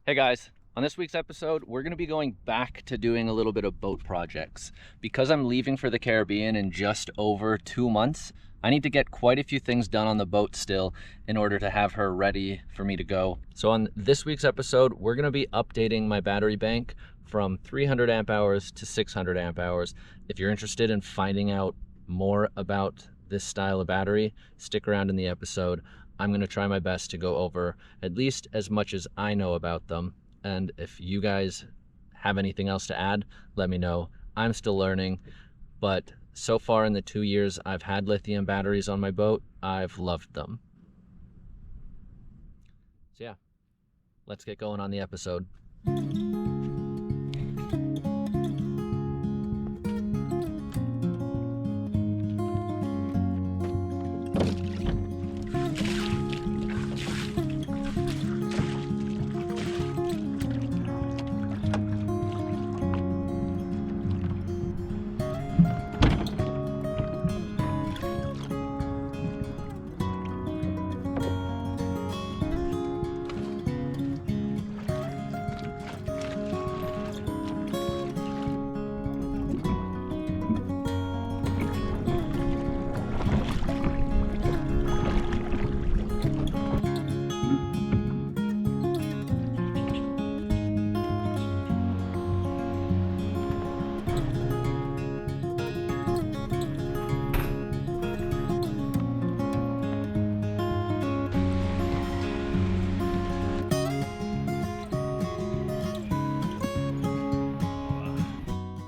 Hey guys, on this week's episode, we're going to be going back to doing a little bit of boat projects. Because I'm leaving for the Caribbean in just over 2 months, I need to get quite a few things done on the boat still in order to have her ready for me to go. So on this week's episode, we're going to be updating my battery bank from 300 amp hours to 600 amp hours. If you're interested in finding out more about this style of battery, stick around in the episode. I'm going to try my best to go over at least as much as I know about them. And if you guys have anything else to add, let me know. I'm still learning, but so far in the 2 years I've had lithium batteries on my boat, I've loved them. So yeah, let's get going on the episode.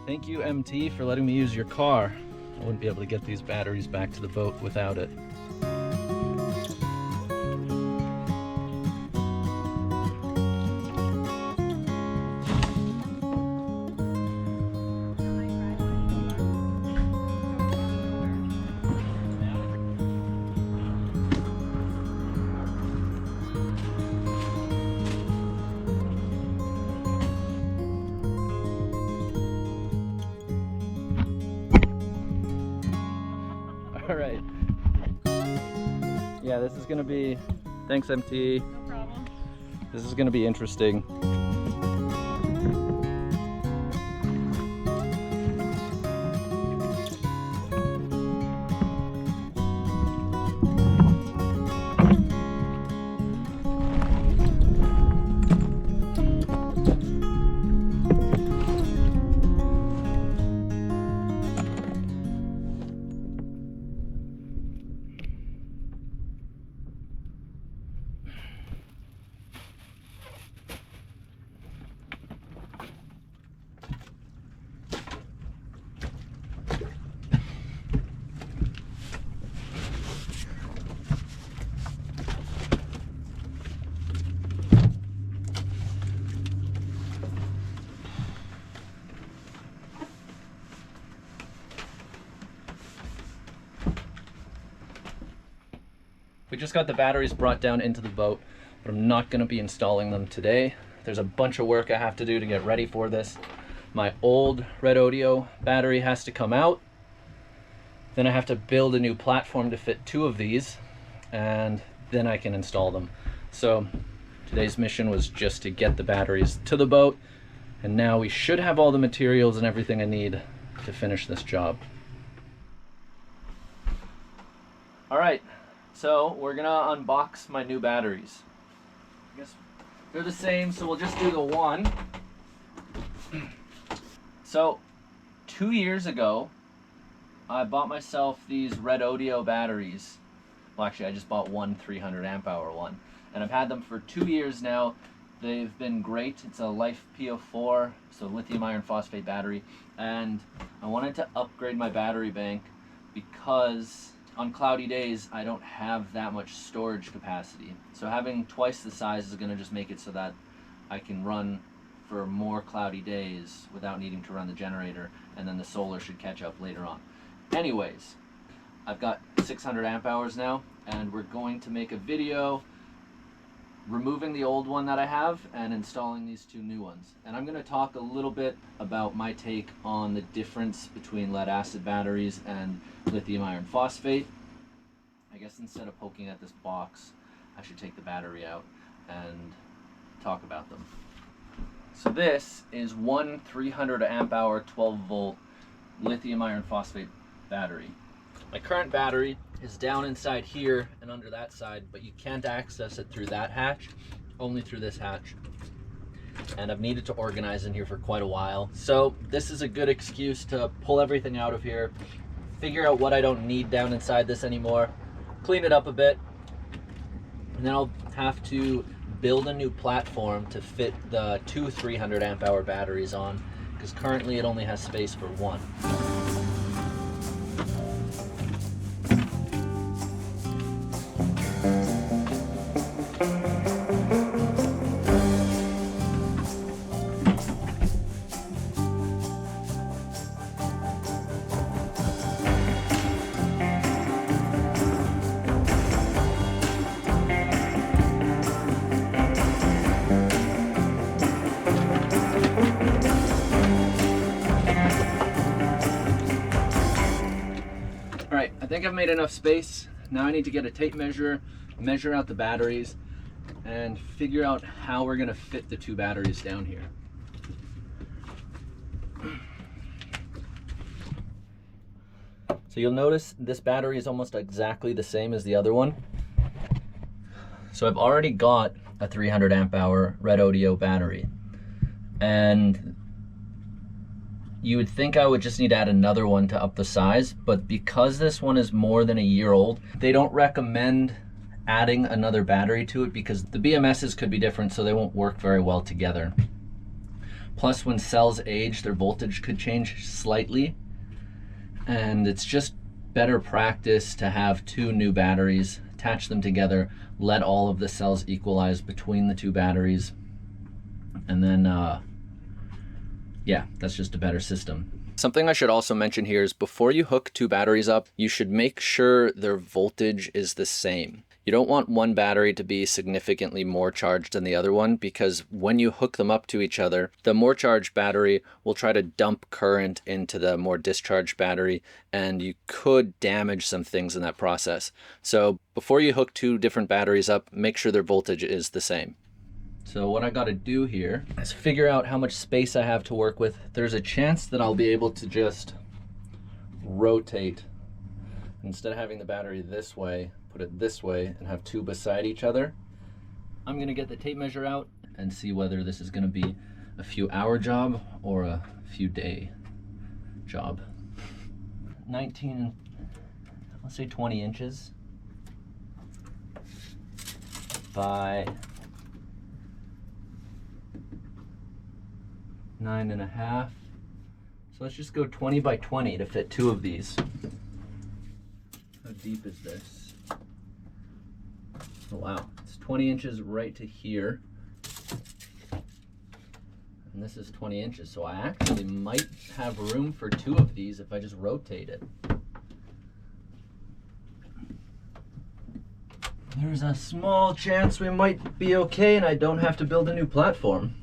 Thank you, MT, for letting me use your car. I wouldn't be able to get these batteries back to the boat without it. All right. Yeah, this is gonna be, thanks MT. No problem. This is gonna be interesting. We just got the batteries brought down into the boat, but I'm not going to be installing them today. There's a bunch of work I have to do to get ready for this. My old Redodo battery has to come out. Then I have to build a new platform to fit 2 of these, and then I can install them. So today's mission was just to get the batteries to the boat, and now we should have all the materials and everything I need to finish this job. All right. So we're gonna unbox my new batteries. I guess they're the same, so we'll just do the one. So 2 years ago, I bought myself these Redodo batteries. Well, actually, I just bought one 300 amp hour one, and I've had them for 2 years now. They've been great. It's a LiFePO4, so lithium iron phosphate battery, and I wanted to upgrade my battery bank because on cloudy days, I don't have that much storage capacity. So having twice the size is going to just make it so that I can run for more cloudy days without needing to run the generator, and then the solar should catch up later on. Anyways, I've got 600 amp hours now, and we're going to make a video removing the old one that I have and installing these 2 new ones. And I'm going to talk a little bit about my take on the difference between lead acid batteries and lithium iron phosphate. I guess instead of poking at this box, I should take the battery out and talk about them. So this is one 300 amp hour 12 volt lithium iron phosphate battery. My current battery is down inside here and under that side, but you can't access it through that hatch, only through this hatch. And I've needed to organize in here for quite a while. So this is a good excuse to pull everything out of here, figure out what I don't need down inside this anymore, clean it up a bit, and then I'll have to build a new platform to fit the two 300 amp hour batteries on, because currently it only has space for one. Alright, I think I've made enough space. Now I need to get a tape measure, measure out the batteries, and figure out how we're going to fit the two batteries down here. So you'll notice this battery is almost exactly the same as the other one. So I've already got a 300 amp hour Redodo battery, and you would think I would just need to add another one to up the size, but because this one is more than a year old, they don't recommend adding another battery to it because the BMSs could be different, so they won't work very well together. Plus, when cells age, their voltage could change slightly, and it's just better practice to have two new batteries, attach them together, let all of the cells equalize between the two batteries, and then yeah, that's just a better system. Something I should also mention here is before you hook two batteries up, you should make sure their voltage is the same. You don't want one battery to be significantly more charged than the other one, because when you hook them up to each other, the more charged battery will try to dump current into the more discharged battery, and you could damage some things in that process. So before you hook two different batteries up, make sure their voltage is the same. So what I got to do here is figure out how much space I have to work with. There's a chance that I'll be able to just rotate. Instead of having the battery this way, put it this way and have two beside each other. I'm going to get the tape measure out and see whether this is going to be a few hour job or a few day job. 19, let's say 20 inches by 9.5. So let's just go 20 by 20 to fit two of these. How deep is this? Oh wow, it's 20 inches right to here. And this is 20 inches, so I actually might have room for two of these if I just rotate it. There's a small chance we might be okay and I don't have to build a new platform.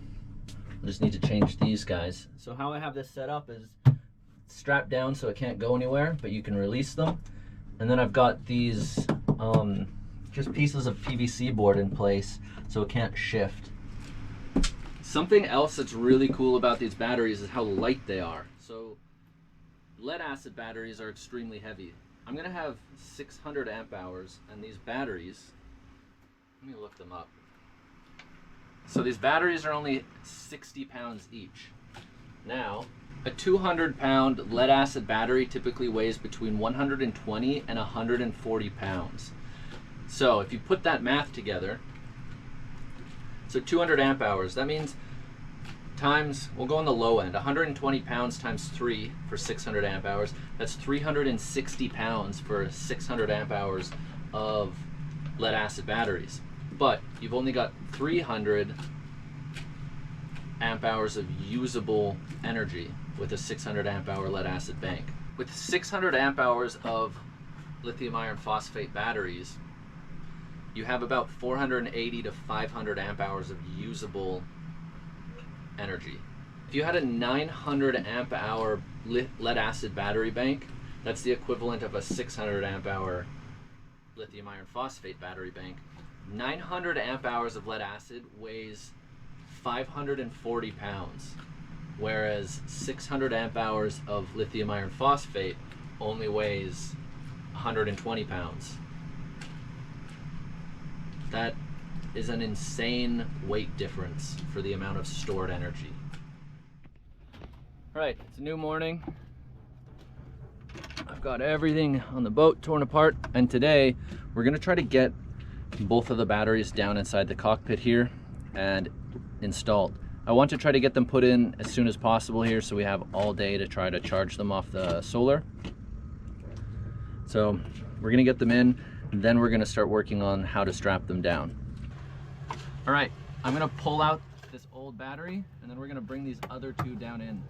I just need to change these guys. So how I have this set up is strapped down so it can't go anywhere, but you can release them. And then I've got these just pieces of PVC board in place so it can't shift. Something else that's really cool about these batteries is how light they are. So lead acid batteries are extremely heavy. I'm gonna have 600 amp hours, and these batteries, let me look them up. So these batteries are only 60 pounds each. Now, a 200-pound lead acid battery typically weighs between 120 and 140 pounds. So if you put that math together, so 200 amp hours, that means times, we'll go on the low end, 120 pounds times 3 for 600 amp hours. That's 360 pounds for 600 amp hours of lead acid batteries. But you've only got 300 amp hours of usable energy with a 600 amp hour lead acid bank. With 600 amp hours of lithium iron phosphate batteries, you have about 480 to 500 amp hours of usable energy. If you had a 900 amp hour lead acid battery bank, that's the equivalent of a 600 amp hour lithium iron phosphate battery bank. 900 amp hours of lead acid weighs 540 pounds, whereas 600 amp hours of lithium iron phosphate only weighs 120 pounds. That is an insane weight difference for the amount of stored energy. All right, it's a new morning. I've got everything on the boat torn apart, and today we're gonna try to get both of the batteries down inside the cockpit here and installed. I want to try to get them put in as soon as possible here, so we have all day to try to charge them off the solar. So we're gonna get them in, and then we're gonna start working on how to strap them down. All right, I'm gonna pull out this old battery, and then we're gonna bring these other two down in.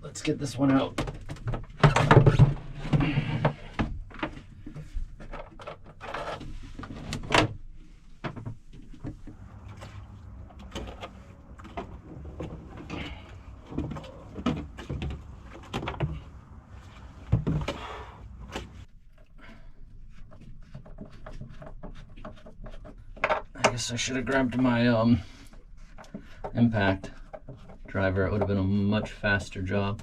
Let's get this one out. I guess I should have grabbed my impact driver. It would have been a much faster job.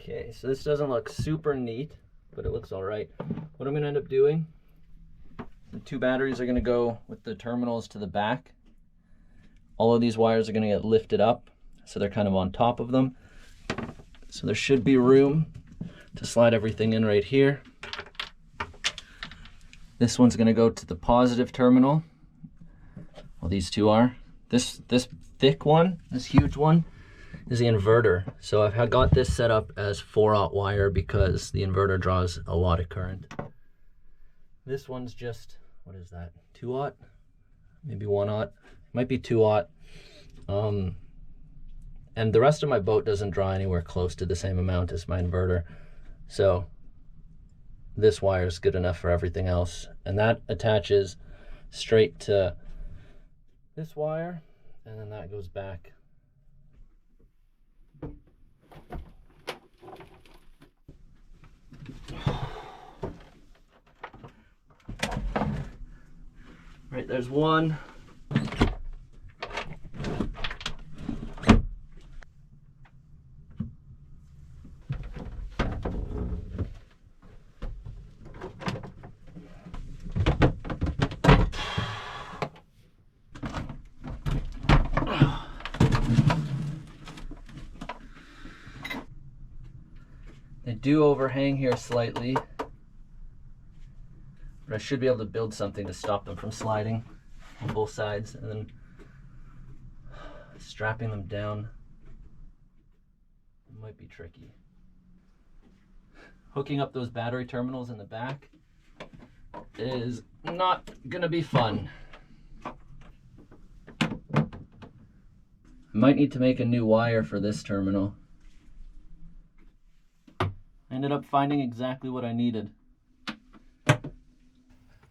Okay, so this doesn't look super neat, but it looks all right. What I'm gonna end up doing, the two batteries are gonna go with the terminals to the back. All of these wires are gonna get lifted up, so they're kind of on top of them. So there should be room to slide everything in right here. This one's gonna go to the positive terminal. Well, these two are. This thick one, this huge one, is the inverter. So I've got this set up as 4-aught wire because the inverter draws a lot of current. This one's just, what is that, 2-aught? Maybe 1-aught, might be 2-aught. And the rest of my boat doesn't draw anywhere close to the same amount as my inverter. So this wire is good enough for everything else. And that attaches straight to this wire, and then that goes back. Right, there's one. They do overhang here slightly, but I should be able to build something to stop them from sliding on both sides, and then strapping them down might be tricky. Hooking up those battery terminals in the back is not gonna be fun. I might need to make a new wire for this terminal. I ended up finding exactly what I needed.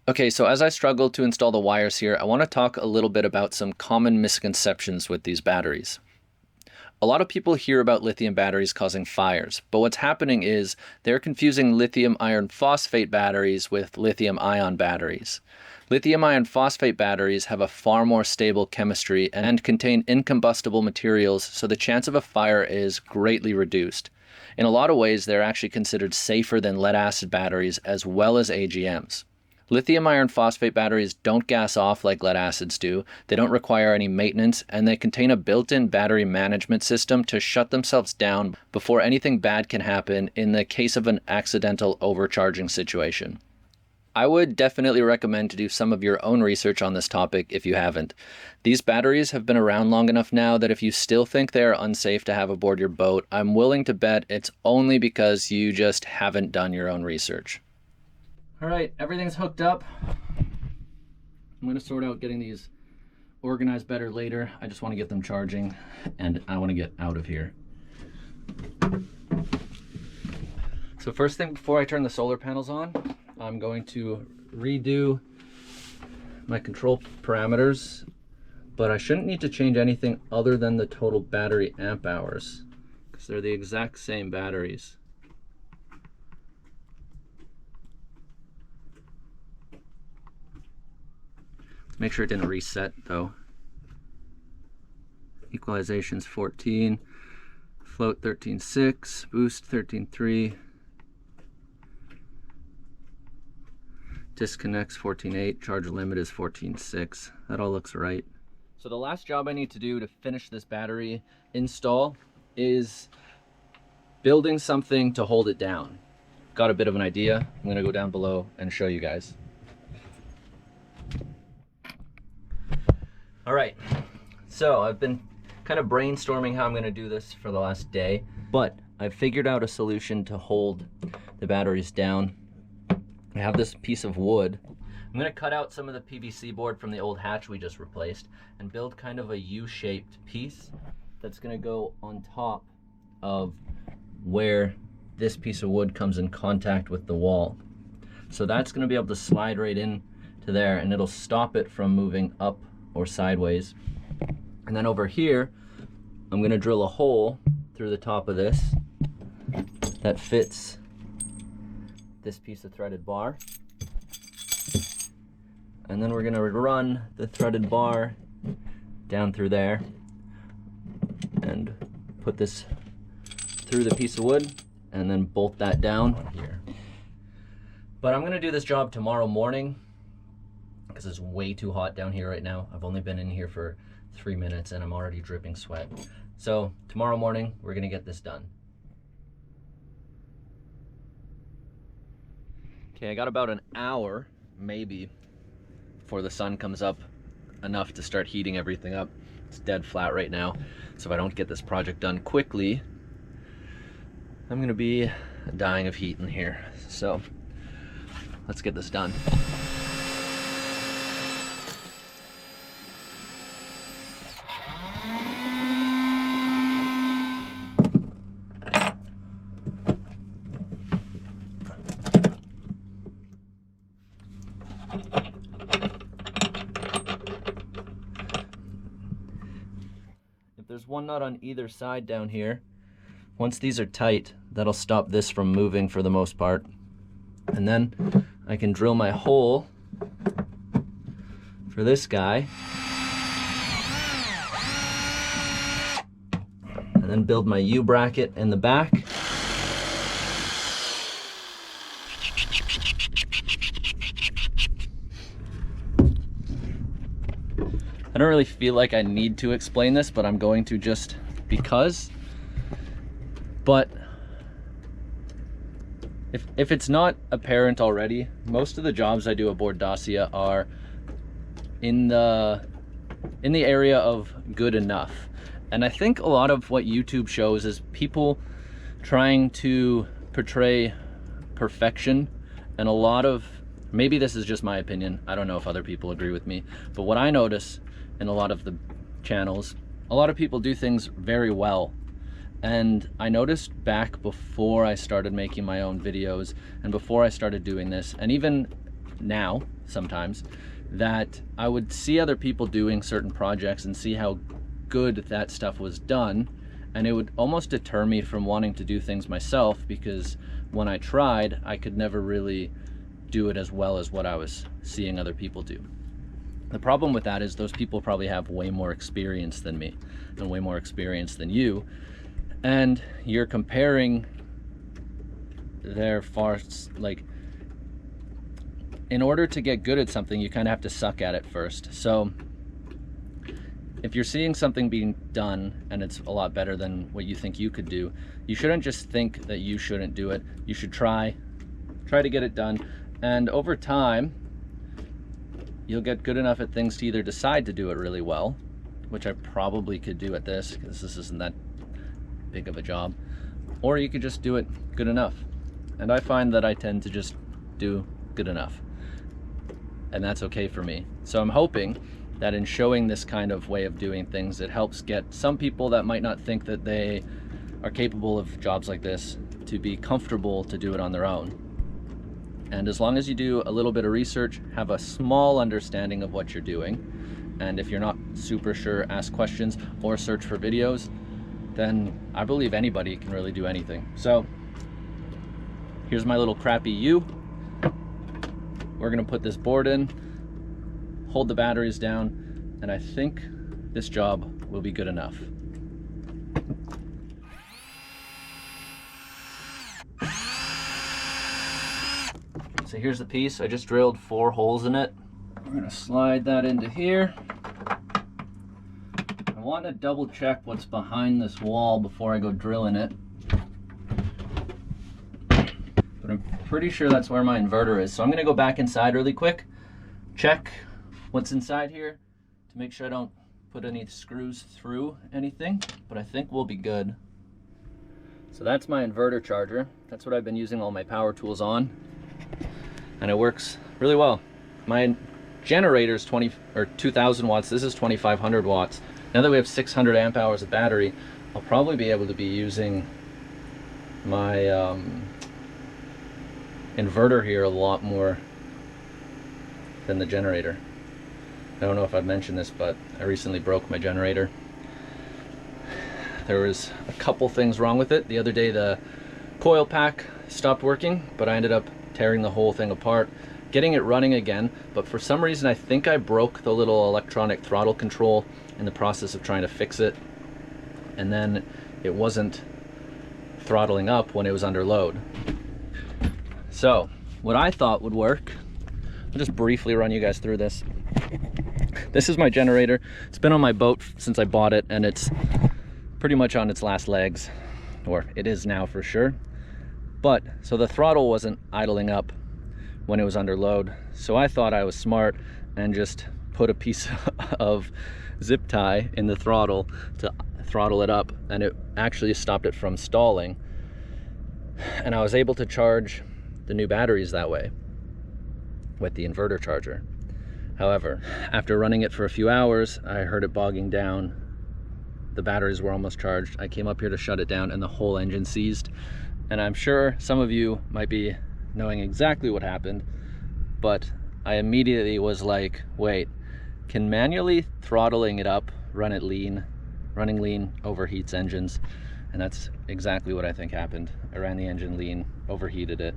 Okay, so as I struggle to install the wires here, I want to talk a little bit about some common misconceptions with these batteries. A lot of people hear about lithium batteries causing fires, but what's happening is they're confusing lithium iron phosphate batteries with lithium ion batteries. Lithium iron phosphate batteries have a far more stable chemistry and contain incombustible materials, so the chance of a fire is greatly reduced. In a lot of ways, they're actually considered safer than lead acid batteries as well as AGMs. Lithium iron phosphate batteries don't gas off like lead acids do, they don't require any maintenance, and they contain a built-in battery management system to shut themselves down before anything bad can happen in the case of an accidental overcharging situation. I would definitely recommend to do some of your own research on this topic if you haven't. These batteries have been around long enough now that if you still think they are unsafe to have aboard your boat, I'm willing to bet it's only because you just haven't done your own research. All right, everything's hooked up. I'm gonna sort out getting these organized better later. I just want to get them charging and I want to get out of here. So first thing before I turn the solar panels on, I'm going to redo my control parameters, but I shouldn't need to change anything other than the total battery amp hours because they're the exact same batteries. Let's make sure it didn't reset though. Equalization's 14, float 13.6, boost 13.3. Disconnects 14.8, charge limit is 14.6. That all looks right. So the last job I need to do to finish this battery install is building something to hold it down. Got a bit of an idea. I'm gonna go down below and show you guys. All right, so I've been kind of brainstorming how I'm gonna do this for the last day, but I've figured out a solution to hold the batteries down. I have this piece of wood. I'm gonna cut out some of the PVC board from the old hatch we just replaced and build kind of a U-shaped piece that's gonna go on top of where this piece of wood comes in contact with the wall. So that's gonna be able to slide right in to there and it'll stop it from moving up or sideways. And then over here, I'm gonna drill a hole through the top of this that fits this piece of threaded bar, and then we're gonna run the threaded bar down through there and put this through the piece of wood and then bolt that down here. But I'm gonna do this job tomorrow morning because it's way too hot down here right now. I've only been in here for 3 minutes and I'm already dripping sweat. So tomorrow morning we're gonna get this done. Okay, I got about an hour, maybe, before the sun comes up enough to start heating everything up. It's dead flat right now, so if I don't get this project done quickly, I'm gonna be dying of heat in here. So, let's get this done. There's one nut on either side down here. Once these are tight, that'll stop this from moving for the most part. And then I can drill my hole for this guy. And then build my U-bracket in the back. I don't really feel like I need to explain this, but I'm going to just because. But if it's not apparent already, most of the jobs I do aboard Dacia are in the area of good enough. And I think a lot of what YouTube shows is people trying to portray perfection, and a lot of, maybe this is just my opinion, I don't know if other people agree with me, but what I notice in a lot of the channels, a lot of people do things very well. And I noticed back before I started making my own videos and before I started doing this, and even now sometimes, that I would see other people doing certain projects and see how good that stuff was done, and it would almost deter me from wanting to do things myself, because when I tried, I could never really do it as well as what I was seeing other people do. The problem with that is those people probably have way more experience than me and way more experience than you, and you're comparing their like, in order to get good at something, you kind of have to suck at it first. So if you're seeing something being done and it's a lot better than what you think you could do, you shouldn't just think that you shouldn't do it. You should try to get it done, And over time, you'll get good enough at things to either decide to do it really well, which I probably could do at this because this isn't that big of a job, or you could just do it good enough. And I find that I tend to just do good enough, and that's okay for me. So I'm hoping that in showing this kind of way of doing things, it helps get some people that might not think that they are capable of jobs like this to be comfortable to do it on their own. And as long as you do a little bit of research, have a small understanding of what you're doing, and if you're not super sure, ask questions or search for videos, then I believe anybody can really do anything. So here's my little crappy U. We're gonna put this board in, hold the batteries down, and I think this job will be good enough. So here's the piece. I just drilled 4 holes in it. We're gonna slide that into here. I want to double check what's behind this wall before I go drilling it. But I'm pretty sure that's where my inverter is. So I'm gonna go back inside really quick, check what's inside here to make sure I don't put any screws through anything, but I think we'll be good. So that's my inverter charger. That's what I've been using all my power tools on, and it works really well. My generator is 2,000 watts. This is 2,500 watts. Now that we have 600 amp hours of battery, I'll probably be able to be using my inverter here a lot more than the generator. I don't know if I've mentioned this, but I recently broke my generator. There was a couple things wrong with it. The other day the coil pack stopped working, but I ended up tearing the whole thing apart, getting it running again, but for some reason I think I broke the little electronic throttle control in the process of trying to fix it, and then it wasn't throttling up when it was under load. So what I thought would work, I'll just briefly run you guys through this. This is my generator. It's been on my boat since I bought it, and it's pretty much on its last legs, or it is now for sure. But so the throttle wasn't idling up when it was under load, so I thought I was smart and just put a piece of zip tie in the throttle to throttle it up, and it actually stopped it from stalling, and I was able to charge the new batteries that way with the inverter charger. However, after running it for a few hours, I heard it bogging down. The batteries were almost charged. I came up here to shut it down and the whole engine seized. And I'm sure some of you might be knowing exactly what happened, but I immediately was like, wait, can manually throttling it up, running lean overheats engines? And that's exactly what I think happened. I ran the engine lean, overheated it,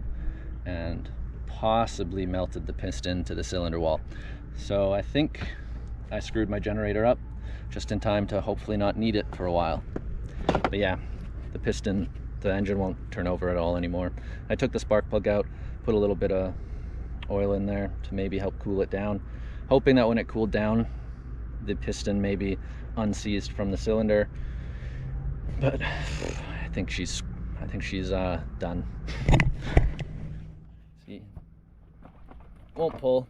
and possibly melted the piston to the cylinder wall. So I think I screwed my generator up just in time to hopefully not need it for a while. But yeah, the engine won't turn over at all anymore. I took the spark plug out, put a little bit of oil in there to maybe help cool it down, hoping that when it cooled down, the piston may be unseized from the cylinder. But I think she's done. See, won't pull.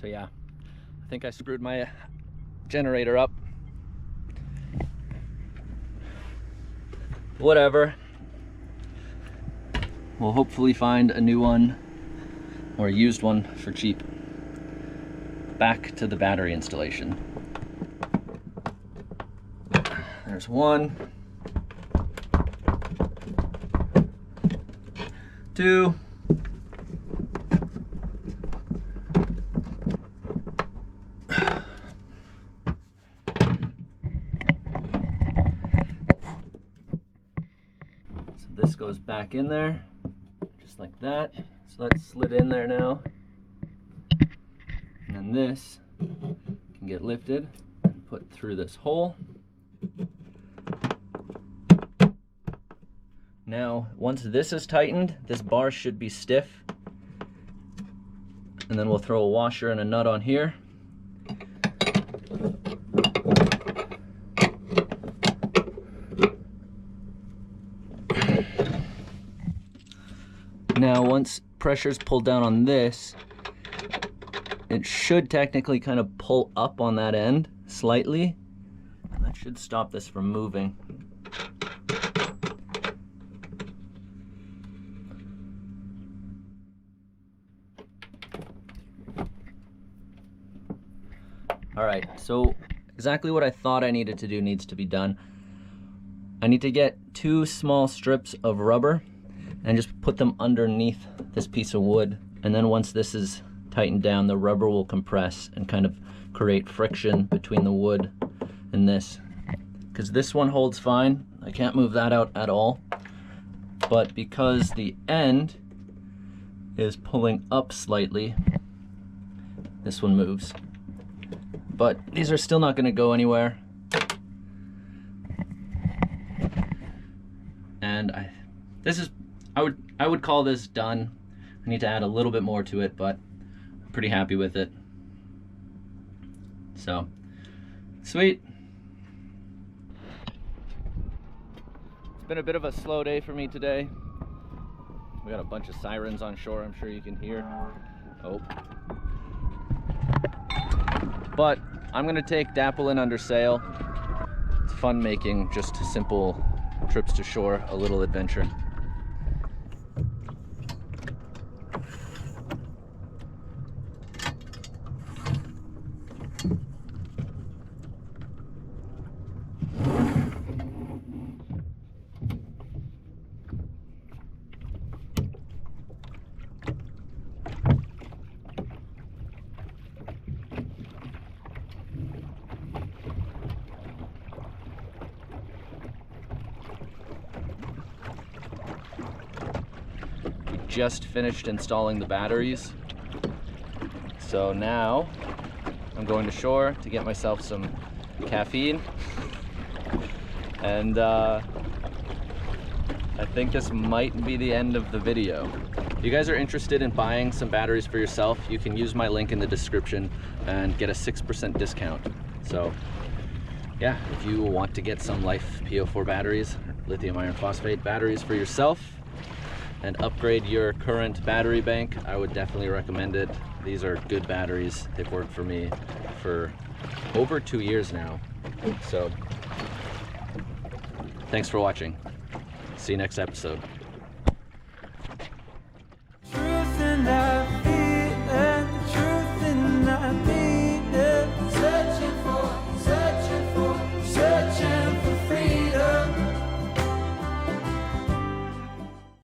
So yeah, I think I screwed my generator up. Whatever. We'll hopefully find a new one or a used one for cheap. Back to the battery installation. There's one. 2. This goes back in there, just like that. So that's slid in there now. And then this can get lifted and put through this hole. Now, once this is tightened, this bar should be stiff. And then we'll throw a washer and a nut on here. once pressure's pulled down on this, it should technically kind of pull up on that end slightly. That should stop this from moving. All right, so exactly what I thought I needed to do needs to be done. I need to get 2 small strips of rubber and just put them underneath this piece of wood. And then once this is tightened down, the rubber will compress and kind of create friction between the wood and this. Because this one holds fine, I can't move that out at all. But because the end is pulling up slightly, this one moves. But these are still not going to go anywhere. And I would call this done. I need to add a little bit more to it, but I'm pretty happy with it. So, sweet. It's been a bit of a slow day for me today. We got a bunch of sirens on shore, I'm sure you can hear. Oh. But I'm gonna take Dapple in under sail. It's fun making just simple trips to shore, a little adventure. Just finished installing the batteries, so now I'm going to shore to get myself some caffeine, and I think this might be the end of the video. If you guys are interested in buying some batteries for yourself, you can use my link in the description and get a 6% discount. So yeah, if you want to get some LiFePO4 batteries, lithium iron phosphate batteries for yourself, and upgrade your current battery bank, I would definitely recommend it. These are good batteries. They've worked for me for over 2 years now. So thanks for watching. See you next episode.